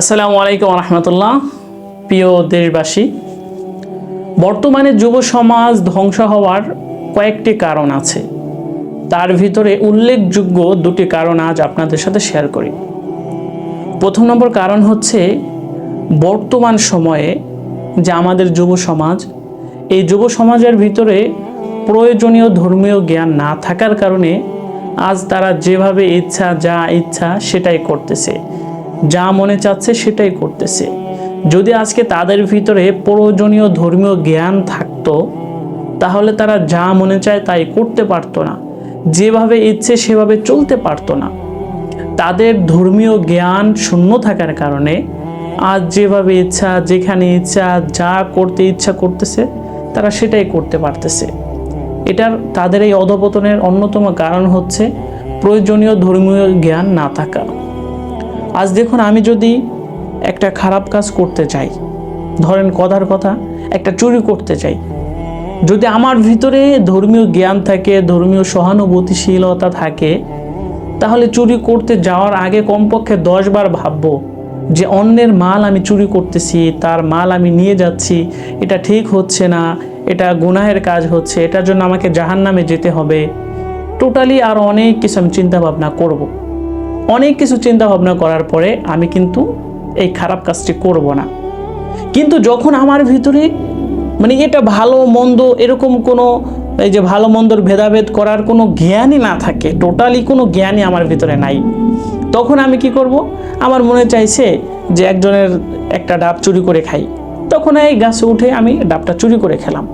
আসসালামু আলাইকুম রহমতুল্লাহ। প্রিয় দেশবাসী, বর্তমানে যুব সমাজ ধ্বংস হওয়ার কয়েকটি কারণ আছে। তার ভিতরে উল্লেখযোগ্য দুটি কারণ আজ আপনাদের সাথে শেয়ার করি। প্রথম নম্বর কারণ হচ্ছে বর্তমান সময়ে যে আমাদের যুব সমাজ, এই যুব সমাজের ভিতরে প্রয়োজনীয় ধর্মীয় জ্ঞান না থাকার কারণে আজ তারা যেভাবে ইচ্ছা যা ইচ্ছা সেটাই করতেছে, যা মনে চাচ্ছে সেটাই করতেছে। যদি আজকে তাদের ভিতরে প্রয়োজনীয় ধর্মীয় জ্ঞান থাকতো তাহলে তারা যা মনে চায় তাই করতে পারতো না, যেভাবে ইচ্ছে সেভাবে চলতে পারতো না। তাদের ধর্মীয় জ্ঞান শূন্য থাকার কারণে আজ যেভাবে ইচ্ছা, যেখানে ইচ্ছা, যা করতে ইচ্ছা করতেছে তারা সেটাই করতে পারতেছে। এটার তাদের এই অধঃপতনের অন্যতম কারণ হচ্ছে প্রয়োজনীয় ধর্মীয় জ্ঞান না থাকা। আজ দেখুন, আমি যদি একটা খারাপ কাজ করতে চাই, ধরেন কথার কথা একটা চুরি করতে চাই, যদি আমার ভিতরে ধর্মীয় জ্ঞান থাকে, ধর্মীয় সহানুভূতিশীলতা থাকে, তাহলে চুরি করতে যাওয়ার আগে কমপক্ষে 10 বার ভাববো যে অন্যের মাল আমি চুরি করতেছি, তার মাল আমি নিয়ে যাচ্ছি, এটা ঠিক হচ্ছে না, এটা গুনাহের কাজ হচ্ছে, এটার জন্য আমাকে জাহান্নামে যেতে হবে। টোটালি আর অনেক কিছু আমি চিন্তা ভাবনা করব। অনেক কিছু চিন্তা ভাবনা করার পরে আমি কিন্তু এই খারাপ কাজটি করব না। কিন্তু যখন আমার ভিতরে এটা ভালো মন্দ এরকম কোনো এই যে ভালো মন্দর ভেদাভেদ করার কোনো জ্ঞানই না থাকে, টোটালি কোনো জ্ঞানই আমার ভিতরে নাই, তখন আমি কি করব? আমার মনে চাইছে যে একজনের একটা ডাব চুরি করে খাই, তখন এই গাছে উঠে আমি ডাবটা চুরি করে খেলাম।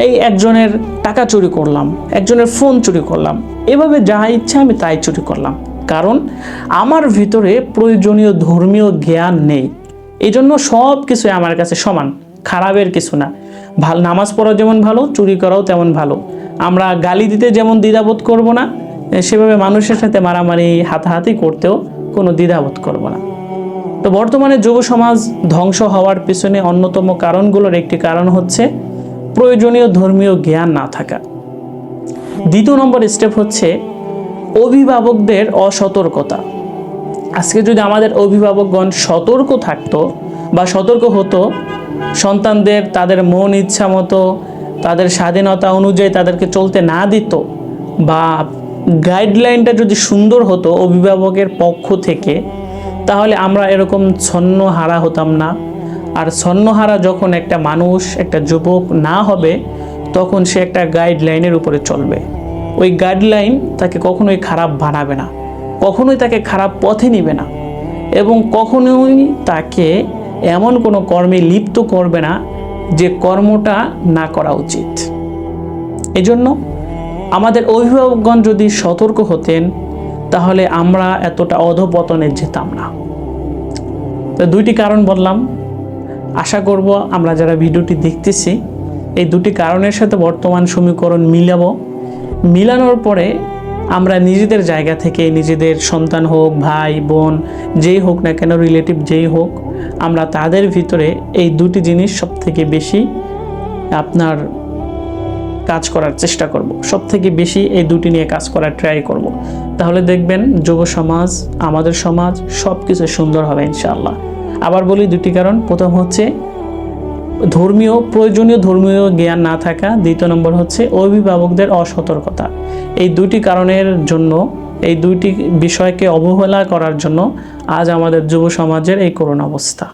এই একজনের টাকা চুরি করলাম, একজনের ফোন চুরি করলাম, এভাবে যা ইচ্ছা আমি তাই চুরি করলাম, কারণ আমার ভিতরে প্রয়োজনীয় ধর্মীয় জ্ঞান নেই। এই জন্য সব কিছু আমার কাছে সমান, খারাপের কিছু না। ভালো নামাজ পড়া যেমন ভালো, চুরি করাও তেমন ভালো। আমরা গালি দিতে যেমন দ্বিধাবোধ করব না, সেভাবে মানুষের সাথে মারামারি হাতাহাতি করতেও কোনো দ্বিধাবোধ করব না। তো বর্তমানে যুব সমাজ ধ্বংস হওয়ার পিছনে অন্যতম কারণগুলোর একটি কারণ হচ্ছে প্রয়োজনীয় ধর্মীয় জ্ঞান না থাকা। দ্বিতীয় নম্বর স্টেপ হচ্ছে অভিভাবকদের অসতর্কতা। আজকে যদি আমাদের অভিভাবকগণ সতর্ক থাকতো বা সতর্ক হতো, সন্তানদের তাদের মন ইচ্ছা মতো, তাদের স্বাধীনতা অনুযায়ী তাদেরকে চলতে না দিত, বা গাইডলাইনটা যদি সুন্দর হতো অভিভাবকের পক্ষ থেকে, তাহলে আমরা এরকম ছন্নহারা হতাম না। আর ছন্নহারা যখন একটা মানুষ, একটা যুবক না হবে, তখন সে একটা গাইডলাইনের উপরে চলবে। ওই গাইডলাইন তাকে কখনোই খারাপ বানাবে না, কখনোই তাকে খারাপ পথে নিবে না, এবং কখনোই তাকে এমন কোনো কর্মে লিপ্ত করবে না যে কর্মটা না করা উচিত। এজন্য আমাদের অভিভাবকগণ যদি সতর্ক হতেন তাহলে আমরা এতটা অধঃপতনে যেতাম না। তো দুইটি কারণ বললাম, আশা করব আমরা যারা ভিডিওটি দেখতেছি এই দুটি কারণের সাথে বর্তমান সমীকরণ মিলানোর পরে আমরা নিজেদের জায়গা থেকে, নিজেদের সন্তান হোক, ভাই বোন যেই হোক না কেন, রিলেটিভ যেই হোক, আমরা তাদের ভিতরে এই দুটি জিনিস সব থেকে বেশি আপনার কাজ করার চেষ্টা করব, সব থেকে বেশি এই দুটি নিয়ে কাজ করার ট্রাই করব। তাহলে দেখবেন যুব সমাজ, আমাদের সমাজ সব কিছু সুন্দর হবে ইনশাআল্লাহ। আবার বলি দুটি কারণ, প্রথম হচ্ছে প্রয়োজনীয় ধর্মীয় জ্ঞান না থাকা, দ্বিতীয় নম্বর হচ্ছে অভিভাবকদের অসতর্কতা। এই দুটি কারণের জন্য, এই দুইটি বিষয়কে অবহেলা করার জন্য আজ আমাদের যুব সমাজের এই করুণ অবস্থা।